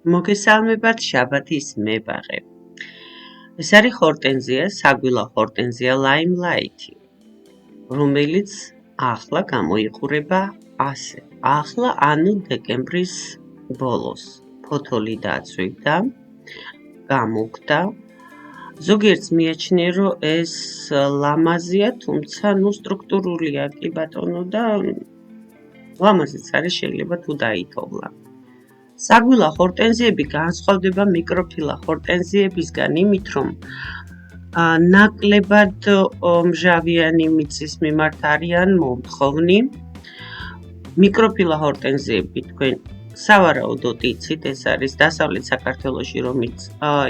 მოგესალმებათ შაბათის მებაღე. ეს არის ხორტენზია, საგვილა ხორტენზია ლაიმლაითი, რომელიც ახლა გამოიყურება ასე. ახლა ანუ დეკემბრის ბოლოს. ფოთოლი დაწვიდა, გამოგდა. ზოგიერთს მიაჩნია, რომ ეს ლამაზია, თუმცა სტრუქტურულია კი ბატონო და ლამაზიც არის, შეიძლება თუ დაითოვლა. საგვილა ხორტენზიები განსხვავდება მიკროფილა ხორტენზიებისგან იმით, რომ ნაკლებად მჟავიანი მიწის მიმართ არიან მომთხოვნი. მიკროფილა ხორტენზიები თქვენ სავარაუდოდ იცით, ეს არის დასავლეთ საქართველოში, რომელიც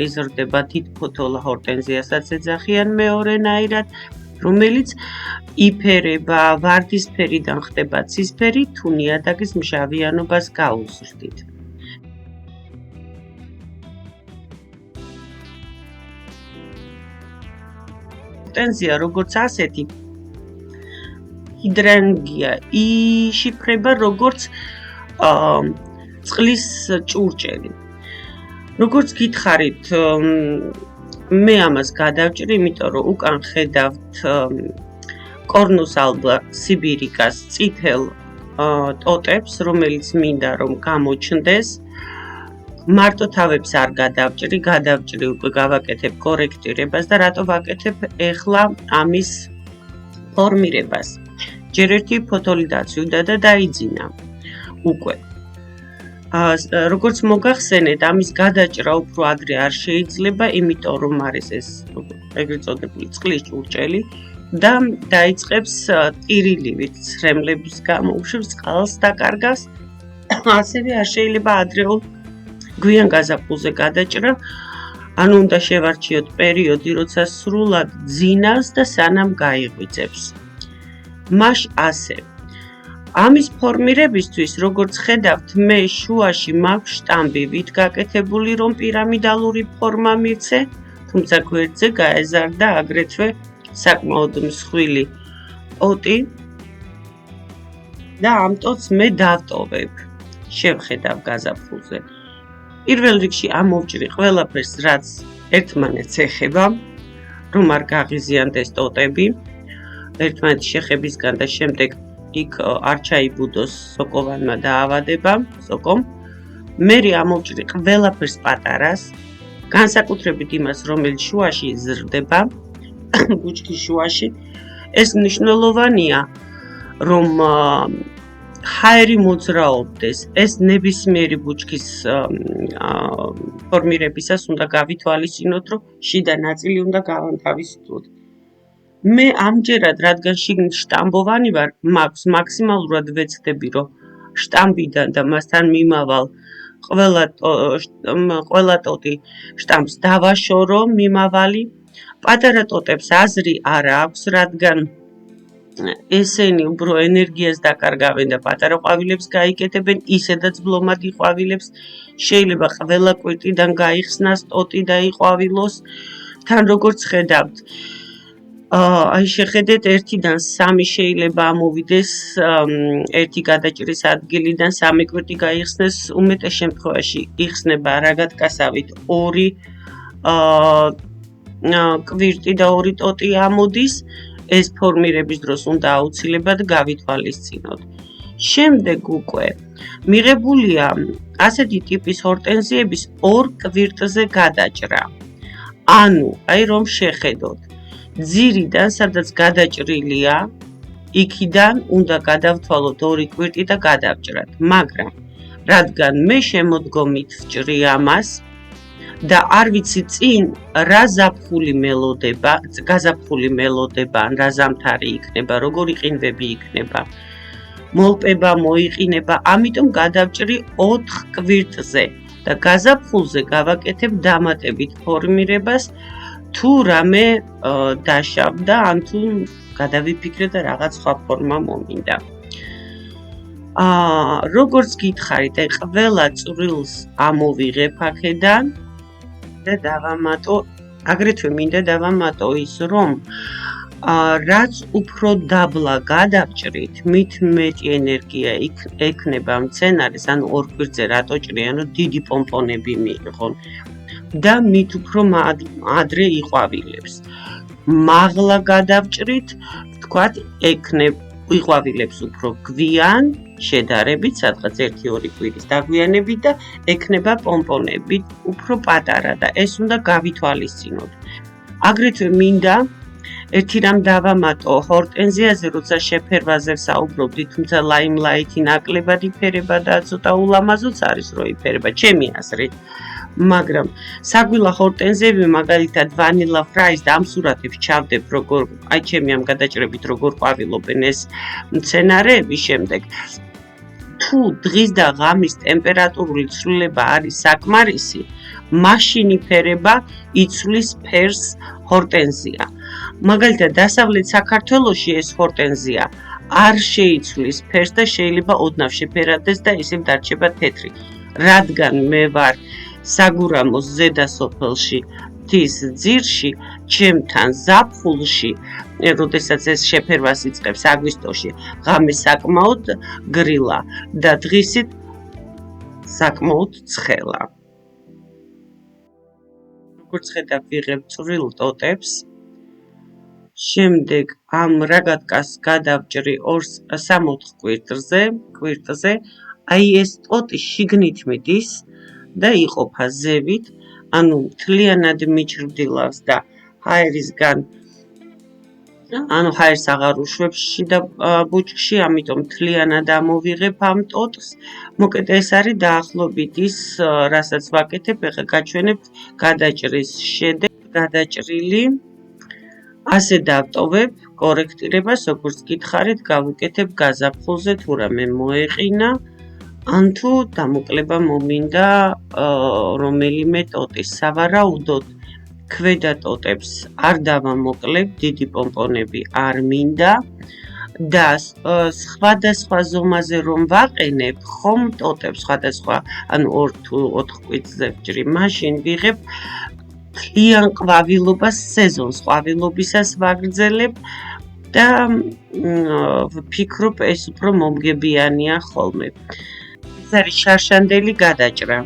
იზრდება დიდფოთოლა ხორტენზიასაც ეძახიან მეორენაირად, რომელიც იფერება, ვარდისფერიდან ხდება ცისფერი, თუ ნიადაგის მჟავიანობას გაუზრდით. ხორტენზია როგორც ასეთი ჰიდრანგია, იშიფრება როგორც წყლის ჭურჭელი. როგორც გითხარით, მე ამას გადავჭრი, იმიტომ რომ უკან ხედავთ კორნუს ალბა სიბირიკას წითელ ტოტებს, რომელიც მინდა რომ გამოჩნდეს. მარტო თავებს არ გადავჭრი, უკვე გავაკეთებ კორექტირებას და რატო ვაკეთებ ეხლა ამის ფორმირებას. ჯერ ერთი ფოთოლი დაწვივდა და დაიძინა უკვე. როგორც მოგახსენეთ, ამის გადაჭრა უფრო ადრე არ შეიძლება, იმიტომ რომ არის ეს ეგრეთ წოდებული წყლის ჭურჭელი და დაიწყებს ტირილივით ცრემლების გამოუშვებს, წყალს დაკარგავს. ასევე არ შეიძლება ადრეულ გვიან გაზაფხულზე გადაჭრა, ანუ უნდა შევარჩიოთ პერიოდი, როცა სრულად ძინავს და სანამ გაიღვიძებს. მაშ ასე. ამის ფორმირებისთვის, როგორც ხედავთ, მე შუაში მაქვს შტამბი, ვით გაკეთებული, რომ პირამიდალური ფორმა მივცე, თუმცა გვერდზე გაეზარდა აგრეთვე საკმაოდ მსხვილი ტოტი და ამ ტოტს მე დავტოვებ. შევხედავ გაზაფხულზე. პირველ რიგში ამოვჭრი ყველაფერს, რაც ერთმანეთს ეხება, რომ არ გაღიზიანდეს ტოტები, ერთმანეთის შეხებისგან და შემდეგ იქ არ ჩაიბუდოს სოკოვანმა დაავადება, სოკომ. მერე ამოვჭრი ყველაფერს პატარას, განსაკუთრებით იმას, რომელიც შუაში იზრდება, ბუჩქის შუაში. ეს მნიშვნელოვანია, რომ ჰაერი მოძრაობდეს. ეს ნებისმიერი ბუჩქის ფორმირებისას უნდა გავითვალისწინოთ, რომ შიდა ნაწილი უნდა გავანთავისუფლოთ. მე ამჯერად, რადგან შიგნით შტამბოვანი ვარ, მაქვს მაქსიმალურად ვეცდები, რომ შტამბიდან და მასთან მიმავალ ყველა ტოტი შტამბს დავაშორო მიმავალი. პატარა ტოტებს აზრი არ აქვს, რადგან ესენი უფრო ენერგიას დაკარგავენ და პატარა ყვავილებს გაიკეთებენ, ისედაც ბლომადი ყვავილებს. შეიძლება ყველა კვირტიდან გაიხსნას ტოტი და იყვავილოს. თან როგორც ხედავთ, აი შეხედეთ, 1-დან 3 შეიძლება ამოვიდეს ერთი გადაჭრის ადგილიდან 3 კვირტი გაიხსნეს, უმეტეს შემთხვევაში იხსნება რაგატკასავით 2 კვირტი და 2 ტოტი ამოდის. ეს ფორმირების დროს უნდა აუცილებლად გავითვალისწინოთ. შემდეგ უკვე მიღებულია ასეთი ტიპის ჰორტენზიების 2 კვირტზე გადაჭრა. ანუ, აი რომ შეხედოთ, ძირიდან, სადაც გადაჭრილია, იქიდან უნდა გადავთვალოთ 2 კვირტი და გადავჭრათ. მაგრამ, რადგან მე შემოდგომით ვჭრი ამას და არ ვიცი წინ რა გაზაფხული მელოდება, ან რა ზამთარი იქნება, როგორი ყინვები იქნება, მოლპება, მოიყინება, ამიტომ გადავჭრი 4 კვირტზე და გაზაფხულზე გავაკეთებ დამატებით ფორმირებას, თუ რამე დაშავდა, ან თუ გადავიფიქრე და რაღაც სხვა ფორმა მომინდა. როგორც გითხარით, აი ყველა წვრილს ამოვიღებ აქედან და დავამატო, აგრეთვე მინდა დავამატო ის, რომ რაც უფრო დაბლა გადავჭრით, მით მეტი ენერგია ექნება მცენარეს, ანუ ორ კვირზე რატო ჭრი, ანუ დიდი პომპონები მიიღონ და მით უფრო ადრე იყვავილებს. მაღლა გადავჭრით, ვთქვათ, იყვავილებს უფრო გვიან, შედარებით, სადღაც 1-2 კვირის დაგვიანებით და ექნება პომპონები უფრო პატარა და ეს უნდა გავითვალისწინოთ. აგრეთვე მინდა ერთი რამ დავამატო ჰორტენზიაზე, როცა შეფერვაზე საუბრობდი, თუმცა ლაიმლაითი ნაკლებად ifერება და ცოტა ულამაზოც არის, რომ ifერება, ჩემი აზრით. მაგრამ საგვილა ჰორტენზიები, მაგალითად ვანილა ფრაის და ამ სურათებს ჩავდებ, როგორ აი ჩემი ამ გადაჭრებით როგორ ყვავილობენ ეს მცენარეები შემდეგ. თუ დღის და ღამის ტემპერატურული ცვლილება არის საკმარისი, მაშინ ifერება იცვლის ფერს ჰორტენზია. მაგალითად, დასავლეთ საქართველოში ეს ჰორტენზია არ შეიცვლის ფერს და შეიძლება ოდნავ შეფერადეს და ისევ დარჩება თეთრი. რადგან მე ვარ საგურამოს ზედა სოფელში, მთის ძირში, ჩემთან ზაფხულში, როდესაც ეს შეფერვას იწყებს აგვისტოში, ღამე საკმაოდ გრილა და დღისით საკმაოდ ცხელა. როგორც ხედავ, ვიღებ წვრილ ტოტებს. შემდეგ ამ რაგატკას გადავჭრი 3-4 კვირტზე, აი ეს ტოტი შიგნით მიდის და იყოფა ზევით, ანუ მთლიანად მიჭრდილავს და ჰაერისგან, ანუ ჰაერს აღარ უშვებს შიდა ბუჩქში, ამიტომ მთლიანად ამოვიღებ ამ ტოტს. მოკეთ ეს არის დაახლოებით ის, რასაც ვაკეთებ, ეხლა გაჩვენებთ გადაჭრის შედეგს, გადაჭრილი. ასე დავტოვებ კორექტირებას, როგორც გითხარით, გავუკეთებ გაზაფხულზე, თუ რამე მოეყინა, ან თუ დამოკლება მომინდა რომელიმე ტოტის. სავარაუდოდ ქვედა ტოტებს არ დავამოკლებ, დიდი პომპონები არ მინდა და სხვადასხვა ზომაზე რომ ვაყენებ, ხომ ტოტებს სხვადასხვა, ანუ 2 თუ 4 კვირტზე ვჭრი, მაშინ ვიღებ მთლიან ყვავილობას, სეზონს ყვავილობისას ვაგრძელებ და ვფიქრობ, ეს უფრო მომგებიანია ხოლმე. ეს არის შარშანდელი გადაჭრა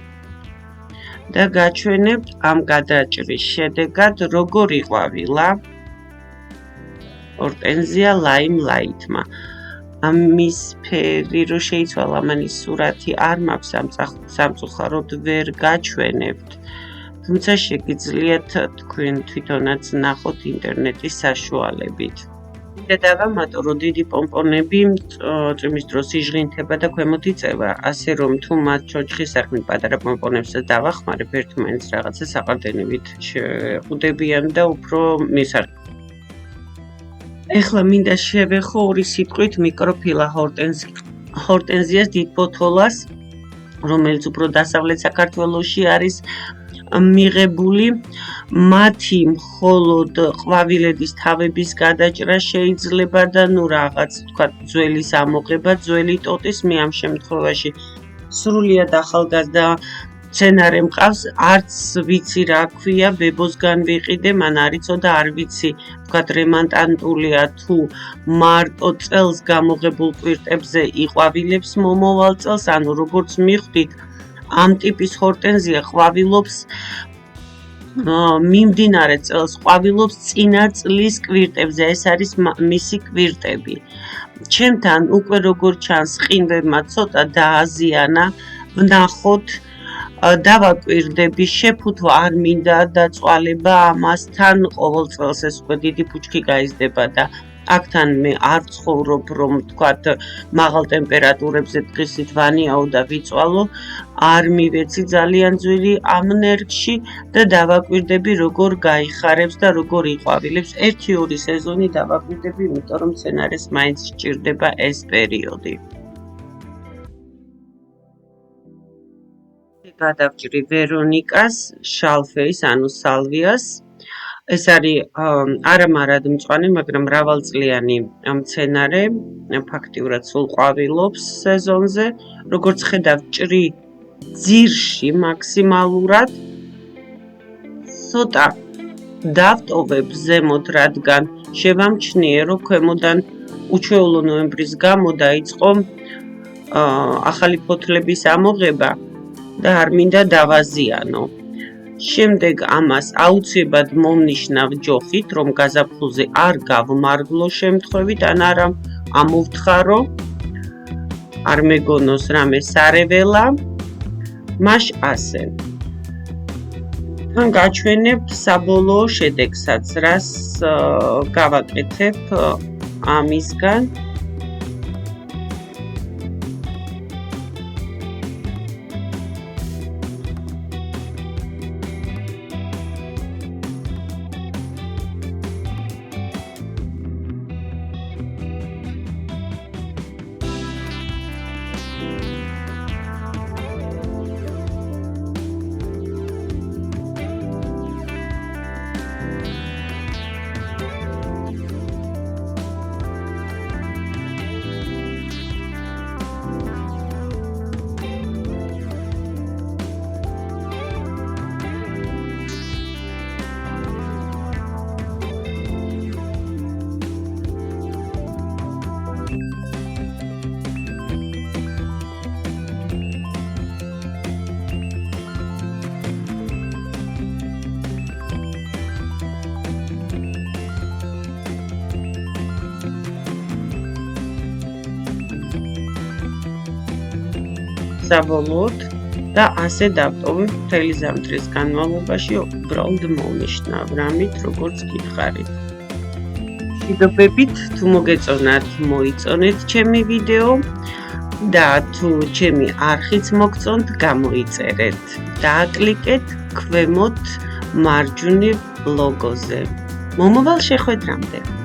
და გაჩვენებთ ამ გადაჭრის შედეგად როგორ იყვავილა ჰორტენზია ლაიმლაითმა. ამის ფერი რო შეიცვალა, ამანის სურათი არ მაქვს სამწუხაროდ ვერ გაჩვენებთ. თუმცა შეგიძლიათ თქვენ თვითონაც ნახოთ ინტერნეტის საშუალებით. მინდა დავამატო, რომ დიდი პომპონები წვიმის დროს იჟღინთება და ქვემოთ იწევა, ასე რომ თუ მათ ჩონჩხის საქმით პატარა პომპონებსაც დავახმარებ, ერთმანეთს რაღაცა საყრდენებით შეყუდებიან და უფრო მისარგებლობენ. ეხლა მინდა შევეხო ორი სიტყვით მიკროფილა ჰორტენზიას დიდ ფოთოლას, რომელიც უფრო დასავლეთ საქართველოში არის მიღებული. მათი მხოლოდ ყვავილედის თავების გადაჭრა შეიძლება და ნუ რაღაც, თქვა, ძველის ამოღება, ძველი ტოტის, მე ამ შემთხვევაში სრულიად ახალგაზრდა მცენარე მყავს, არც ვიცი რა ქვია, ბებოსგან ვიყიდე, მან არ იცოდა, არ ვიცი, თქვა, რემანტანტულია თუ მარტო წელს გამოღებულ კვირტებზე იყვავილებს მომავალ წელს, ანუ როგორც მიხვდით, ამ ტიპის ჰორტენზია ყვავილობს მიმდინარე წელს ყვავილობს წინა წლის კვირტებზე, ეს არის მისი კვირტები. ჩემთან უკვე როგორ ჩანს, ყინვებმა ცოტა დააზიანა, ვნახოთ, დავაკვირდები, შეფუთვა არ მინდა დაწვალება ამასთან, ყოველ წელს ეს უკვე დიდი ბუჩქი გაიზრდება და აქთან მე არ ცხოვრობ, რომ თქვათ, მაღალ ტემპერატურებზე დღისით ვანიაო და ვიწვალო, არ მივეცი ძალიან ძვირი ამ ნერგში და დავაკვირდები, როგორ გაიხარებს და როგორ იყვავილებს. 1-2 სეზონი დავაკვირდები, იმიტომ რომ მცენარეს მაინც სჭირდება ეს პერიოდი. გადავჭრი ვერონიკას, შალფეის, ანუ სალვიას. ეს არის არამარად მწვანე, მაგრამ მრავალწლიანი მცენარე, ფაქტიურად სულ ყვავილობს სეზონზე. როგორც ხედავთ, ჭრი ძირში მაქსიმალურად. ცოტა დავტოვებ ზემოთ, რადგან შევამჩნიე, რომ ქვემოდან უჩვეულო ნოემბრის გამო დაიწყო ახალი ფოთლების ამოღება და არ მინდა დავაზიანო. შემდეგ ამას აუცილებლად მომნიშნავ ჯოხით, რომ გაზაფხულზე არ გავმარგლო შემთხვევით, ან არა ამოვთხარო, არ მეგონოს რამე სარეველა, მაშ ასე. თან გაჩვენებთ საბოლოო შედეგსაც, რას გავაკეთებ ამისგან. საბოლოოდ და ასე დავტოვებ მთელი ზამთრის განმავლობაში უბრალოდ მომნიშნავ რამით, როგორც გითხარით. მშვიდობებით, თუ მოგეწონათ, მოიწონეთ ჩემი ვიდეო და თუ ჩემი არხიც მოგწონთ, გამოიწერეთ. დააკლიკეთ ქვემოთ მარჯვნივ ლოგოზე. მომავალ შეხვედრამდე.